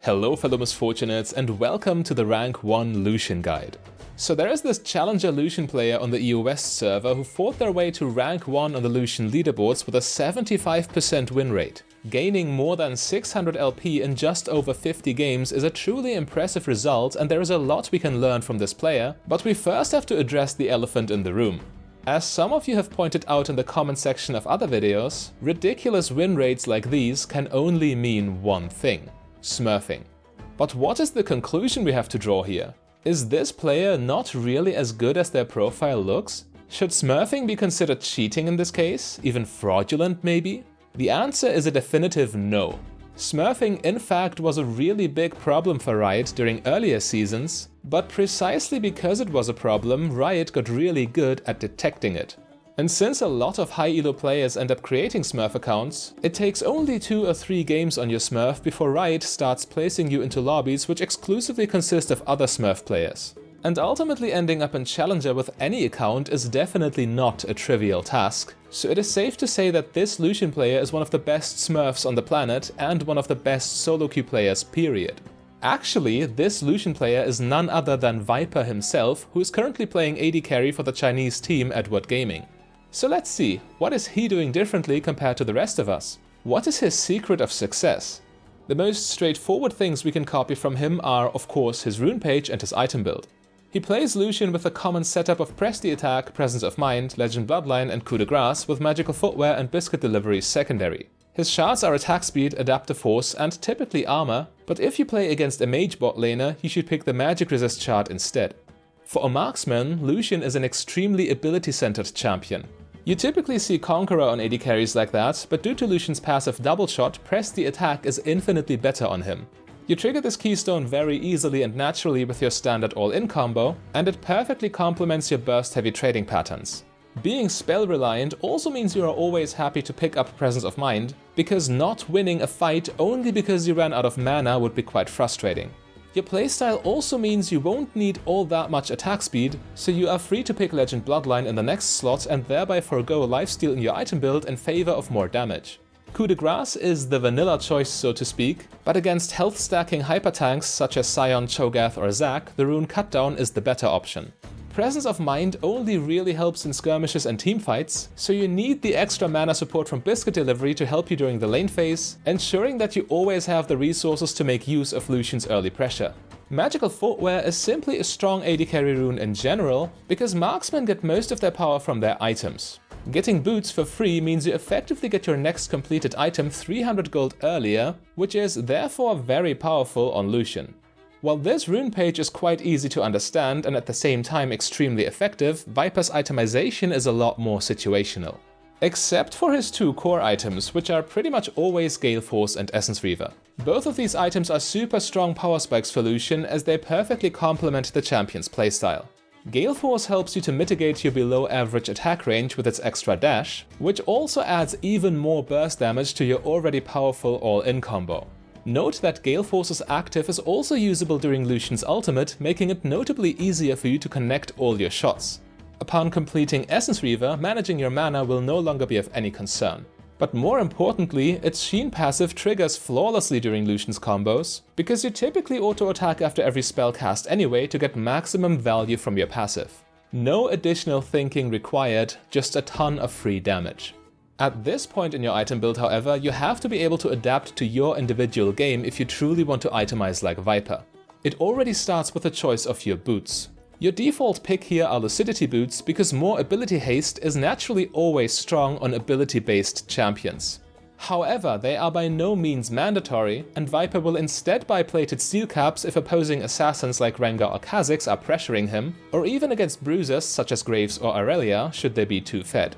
Hello fellow Misfortunates and welcome to the Rank 1 Lucian guide. So there is this challenger Lucian player on the EU West server who fought their way to Rank 1 on the Lucian leaderboards with a 75% win rate. Gaining more than 600 LP in just over 50 games is a truly impressive result, and there is a lot we can learn from this player, but we first have to address the elephant in the room. As some of you have pointed out in the comment section of other videos, ridiculous win rates like these can only mean one thing: smurfing. But what is the conclusion we have to draw here? Is this player not really as good as their profile looks? Should smurfing be considered cheating in this case? Even fraudulent maybe? The answer is a definitive no. Smurfing in fact was a really big problem for Riot during earlier seasons, but precisely because it was a problem, Riot got really good at detecting it. And since a lot of high elo players end up creating smurf accounts, it takes only 2 or 3 games on your smurf before Riot starts placing you into lobbies which exclusively consist of other smurf players. And ultimately ending up in challenger with any account is definitely not a trivial task, so it is safe to say that this Lucian player is one of the best smurfs on the planet and one of the best solo queue players, period. Actually, this Lucian player is none other than Viper himself, who is currently playing AD carry for the Chinese team Edward Gaming. So let's see, what is he doing differently compared to the rest of us? What is his secret of success? The most straightforward things we can copy from him are, of course, his rune page and his item build. He plays Lucian with a common setup of Press the Attack, Presence of Mind, Legend Bloodline and Coup de Grace with Magical Footwear and Biscuit Delivery secondary. His shards are attack speed, adaptive force and typically armor, but if you play against a mage bot laner, you should pick the magic resist shard instead. For a marksman, Lucian is an extremely ability-centered champion. You typically see Conqueror on AD carries like that, but due to Lucian's passive double shot, Press the Attack is infinitely better on him. You trigger this keystone very easily and naturally with your standard all-in combo, and it perfectly complements your burst-heavy trading patterns. Being spell-reliant also means you are always happy to pick up Presence of Mind, because not winning a fight only because you ran out of mana would be quite frustrating. Your playstyle also means you won't need all that much attack speed, so you are free to pick Legend Bloodline in the next slot and thereby forego lifesteal in your item build in favor of more damage. Coup de Grace is the vanilla choice, so to speak, but against health stacking hyper tanks such as Sion, Cho'Gath or Zac, the rune Cutdown is the better option. Presence of Mind only really helps in skirmishes and teamfights, so you need the extra mana support from Biscuit Delivery to help you during the lane phase, ensuring that you always have the resources to make use of Lucian's early pressure. Magical Footwear is simply a strong AD carry rune in general, because marksmen get most of their power from their items. Getting boots for free means you effectively get your next completed item 300 gold earlier, which is therefore very powerful on Lucian. While this rune page is quite easy to understand and at the same time extremely effective, Viper's itemization is a lot more situational. Except for his 2 core items, which are pretty much always Gale Force and Essence Reaver. Both of these items are super strong power spikes for Lucian, as they perfectly complement the champion's playstyle. Gale Force helps you to mitigate your below average attack range with its extra dash, which also adds even more burst damage to your already powerful all-in combo. Note that Gale Force's active is also usable during Lucian's ultimate, making it notably easier for you to connect all your shots. Upon completing Essence Reaver, managing your mana will no longer be of any concern. But more importantly, its Sheen passive triggers flawlessly during Lucian's combos, because you typically auto-attack after every spell cast anyway to get maximum value from your passive. No additional thinking required, just a ton of free damage. At this point in your item build, however, you have to be able to adapt to your individual game if you truly want to itemize like Viper. It already starts with a choice of your boots. Your default pick here are Lucidity boots, because more ability haste is naturally always strong on ability-based champions. However, they are by no means mandatory, and Viper will instead buy plated steel caps if opposing assassins like Rengar or Kha'Zix are pressuring him, or even against bruisers such as Graves or Aurelia should they be too fed.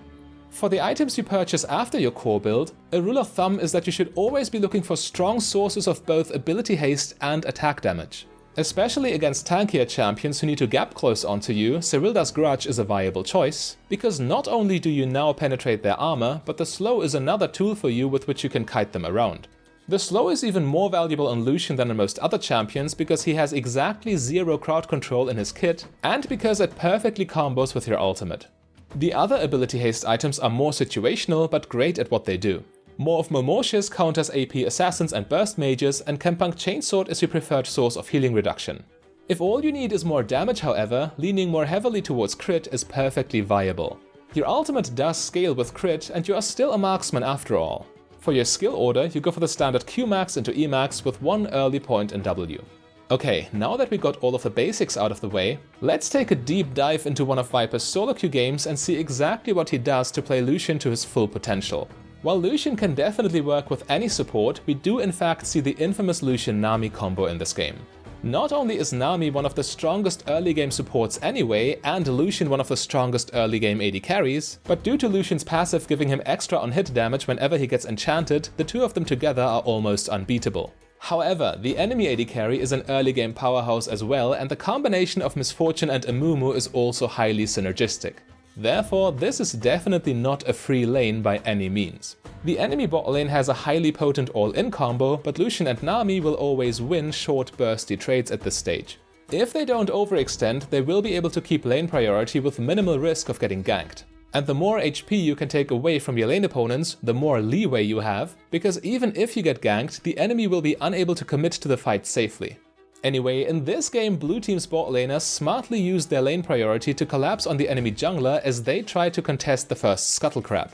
For the items you purchase after your core build, a rule of thumb is that you should always be looking for strong sources of both ability haste and attack damage. Especially against tankier champions who need to gap close onto you, Cyrilda's Grudge is a viable choice, because not only do you now penetrate their armor, but the slow is another tool for you with which you can kite them around. The slow is even more valuable on Lucian than on most other champions because he has exactly 0 crowd control in his kit, and because it perfectly combos with your ultimate. The other ability haste items are more situational but great at what they do. More of Momoshes counters AP assassins and burst mages, and Kempunk Chainsword is your preferred source of healing reduction. If all you need is more damage, however, leaning more heavily towards crit is perfectly viable. Your ultimate does scale with crit, and you are still a marksman after all. For your skill order, you go for the standard Q-max into E-max with one early point in W. Okay, now that we got all of the basics out of the way, let's take a deep dive into one of Viper's solo queue games and see exactly what he does to play Lucian to his full potential. While Lucian can definitely work with any support, we do in fact see the infamous Lucian-Nami combo in this game. Not only is Nami one of the strongest early game supports anyway, and Lucian one of the strongest early game AD carries, but due to Lucian's passive giving him extra on hit damage whenever he gets enchanted, the two of them together are almost unbeatable. However, the enemy AD carry is an early game powerhouse as well, and the combination of Misfortune and Amumu is also highly synergistic. Therefore, this is definitely not a free lane by any means. The enemy bot lane has a highly potent all-in combo, but Lucian and Nami will always win short bursty trades at this stage. If they don't overextend, they will be able to keep lane priority with minimal risk of getting ganked. And the more HP you can take away from your lane opponents, the more leeway you have, because even if you get ganked, the enemy will be unable to commit to the fight safely. Anyway, in this game, blue team's bot laners smartly used their lane priority to collapse on the enemy jungler as they tried to contest the first scuttle crab.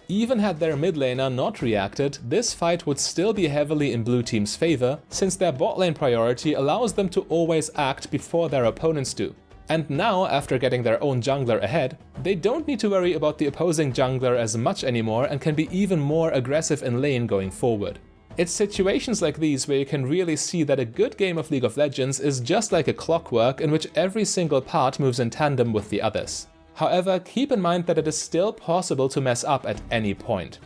Even had their mid laner not reacted, this fight would still be heavily in blue team's favor, since their bot lane priority allows them to always act before their opponents do. And now, after getting their own jungler ahead, they don't need to worry about the opposing jungler as much anymore and can be even more aggressive in lane going forward. It's situations like these where you can really see that a good game of League of Legends is just like a clockwork in which every single part moves in tandem with the others. However, keep in mind that it is still possible to mess up at any point.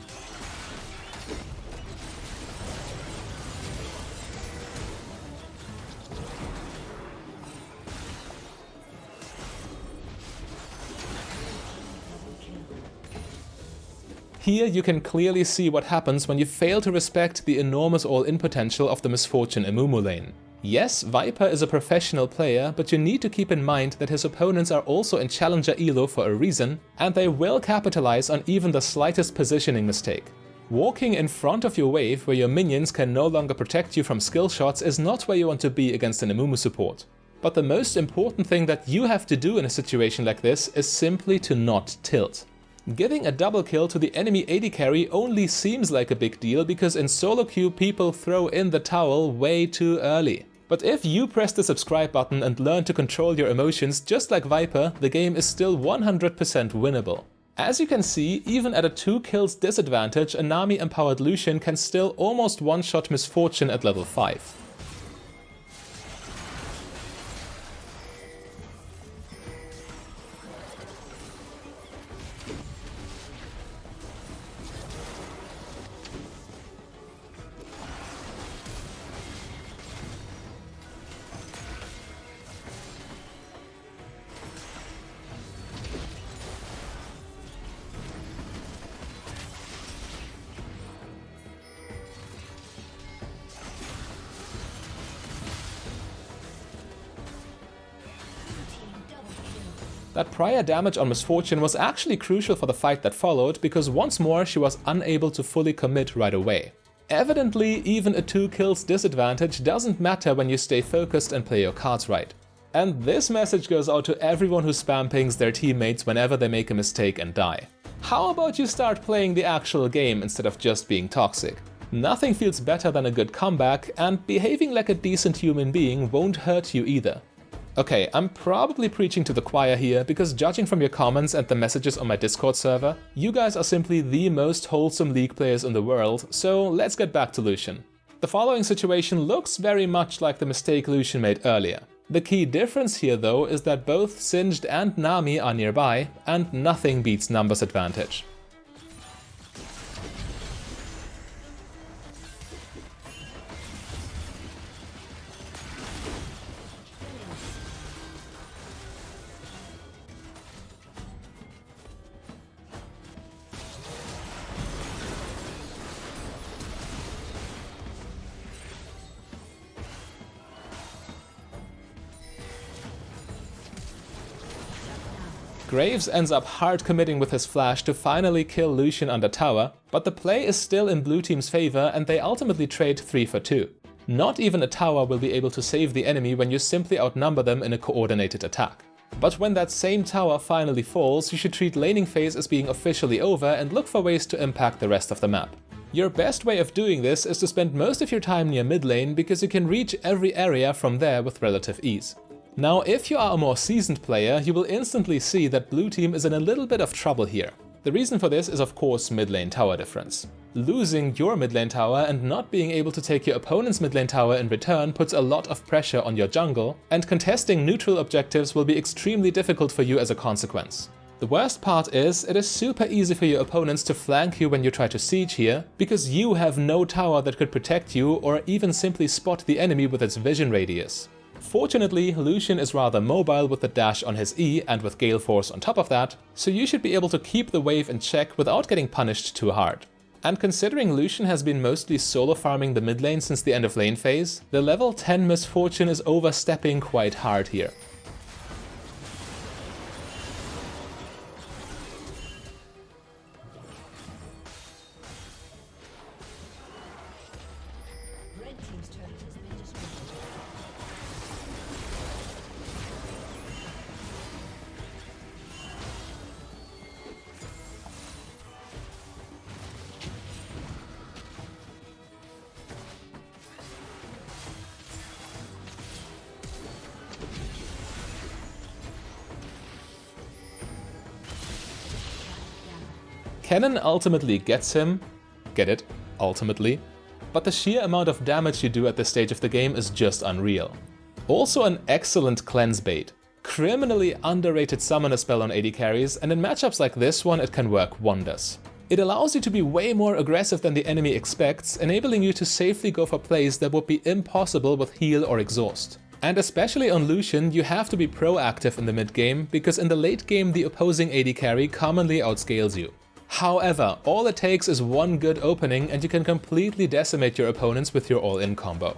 Here you can clearly see what happens when you fail to respect the enormous all-in potential of the Misfortune Amumu lane. Yes, Viper is a professional player, but you need to keep in mind that his opponents are also in Challenger Elo for a reason, and they will capitalize on even the slightest positioning mistake. Walking in front of your wave where your minions can no longer protect you from skill shots is not where you want to be against an Amumu support. But the most important thing that you have to do in a situation like this is simply to not tilt. Giving a double kill to the enemy AD carry only seems like a big deal because in solo queue people throw in the towel way too early. But if you press the subscribe button and learn to control your emotions just like Viper, the game is still 100% winnable. As you can see, even at a 2 kills disadvantage, a Nami empowered Lucian can still almost one-shot Misfortune at level 5. That prior damage on Misfortune was actually crucial for the fight that followed, because once more she was unable to fully commit right away. Evidently, even a 2 kills disadvantage doesn't matter when you stay focused and play your cards right. And this message goes out to everyone who spam pings their teammates whenever they make a mistake and die. How about you start playing the actual game instead of just being toxic? Nothing feels better than a good comeback, and behaving like a decent human being won't hurt you either. Okay, I'm probably preaching to the choir here, because judging from your comments and the messages on my Discord server, you guys are simply the most wholesome League players in the world, so let's get back to Lucian. The following situation looks very much like the mistake Lucian made earlier. The key difference here though is that both Singed and Nami are nearby, and nothing beats numbers advantage. Graves ends up hard committing with his flash to finally kill Lucian under tower, but the play is still in blue team's favor and they ultimately trade 3 for 2. Not even a tower will be able to save the enemy when you simply outnumber them in a coordinated attack. But when that same tower finally falls, you should treat laning phase as being officially over and look for ways to impact the rest of the map. Your best way of doing this is to spend most of your time near mid lane because you can reach every area from there with relative ease. Now, if you are a more seasoned player, you will instantly see that blue team is in a little bit of trouble here. The reason for this is of course mid lane tower difference. Losing your mid lane tower and not being able to take your opponent's mid lane tower in return puts a lot of pressure on your jungle, and contesting neutral objectives will be extremely difficult for you as a consequence. The worst part is, it is super easy for your opponents to flank you when you try to siege here, because you have no tower that could protect you or even simply spot the enemy with its vision radius. Fortunately, Lucian is rather mobile with the dash on his E and with Gale Force on top of that, so you should be able to keep the wave in check without getting punished too hard. And considering Lucian has been mostly solo farming the mid lane since the end of lane phase, the level 10 Misfortune is overstepping quite hard here. Cannon ultimately gets him, get it, ultimately, but the sheer amount of damage you do at this stage of the game is just unreal. Also an excellent cleanse bait. Criminally underrated summoner spell on AD carries, and in matchups like this one it can work wonders. It allows you to be way more aggressive than the enemy expects, enabling you to safely go for plays that would be impossible with heal or exhaust. And especially on Lucian, you have to be proactive in the mid game, because in the late game the opposing AD carry commonly outscales you. However, all it takes is one good opening and you can completely decimate your opponents with your all-in combo.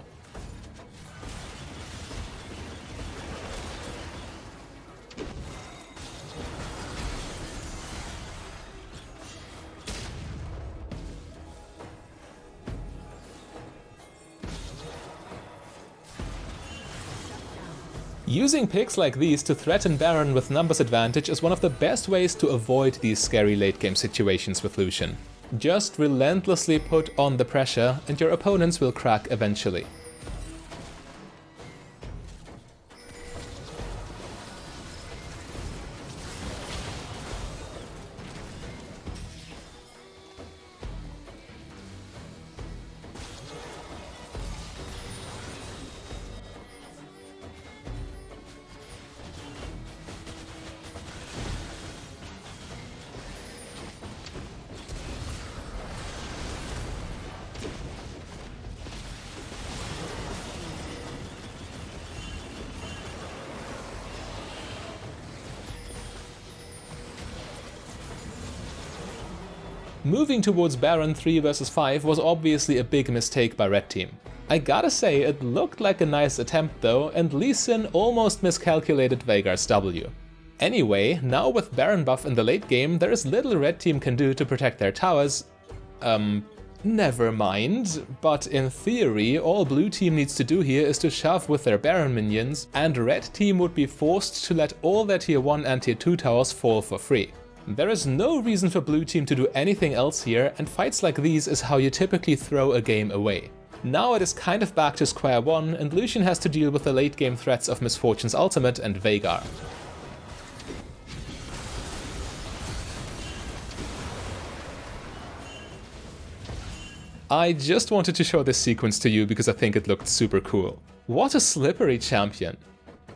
Using picks like these to threaten Baron with numbers advantage is one of the best ways to avoid these scary late game situations with Lucian. Just relentlessly put on the pressure and your opponents will crack eventually. Moving towards Baron 3 vs 5 was obviously a big mistake by Red Team. I gotta say, it looked like a nice attempt though, and Lucian almost miscalculated Veigar's W. Anyway, now with Baron buff in the late game, there is little Red Team can do to protect their towers. Never mind, but in theory, all Blue Team needs to do here is to shove with their Baron minions, and Red Team would be forced to let all their tier 1 and tier 2 towers fall for free. There is no reason for Blue Team to do anything else here, and fights like these is how you typically throw a game away. Now it is kind of back to square one, and Lucian has to deal with the late game threats of Misfortune's ultimate and Veigar. I just wanted to show this sequence to you because I think it looked super cool. What a slippery champion.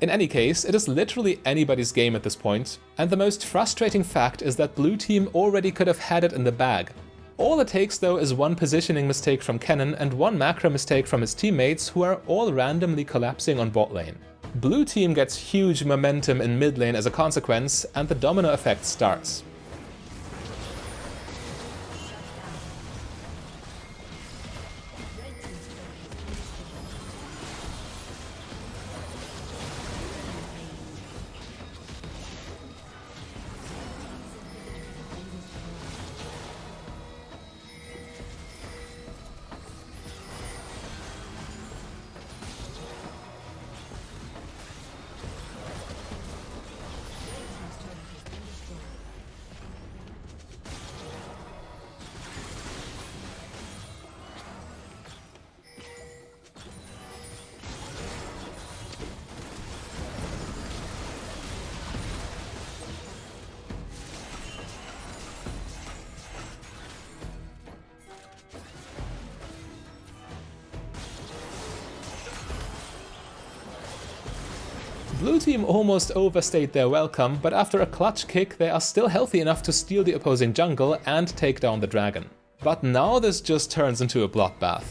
In any case, it is literally anybody's game at this point, and the most frustrating fact is that Blue Team already could have had it in the bag. All it takes though is one positioning mistake from Cannon and one macro mistake from his teammates, who are all randomly collapsing on bot lane. Blue Team gets huge momentum in mid lane as a consequence, and the domino effect starts. Blue team almost overstayed their welcome, but after a clutch kick they are still healthy enough to steal the opposing jungle and take down the dragon. But now this just turns into a bloodbath.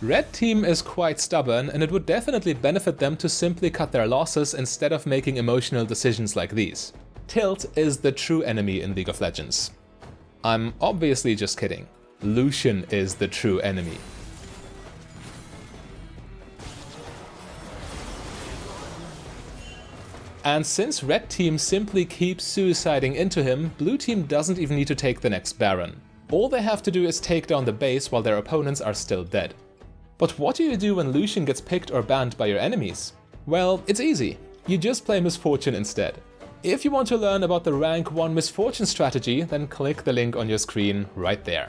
Red team is quite stubborn, and it would definitely benefit them to simply cut their losses instead of making emotional decisions like these. Tilt is the true enemy in League of Legends. I'm obviously just kidding. Lucian is the true enemy. And since Red team simply keeps suiciding into him, Blue team doesn't even need to take the next Baron. All they have to do is take down the base while their opponents are still dead. But what do you do when Lucian gets picked or banned by your enemies? Well, it's easy. You just play Misfortune instead. If you want to learn about the rank 1 Misfortune strategy, then click the link on your screen right there.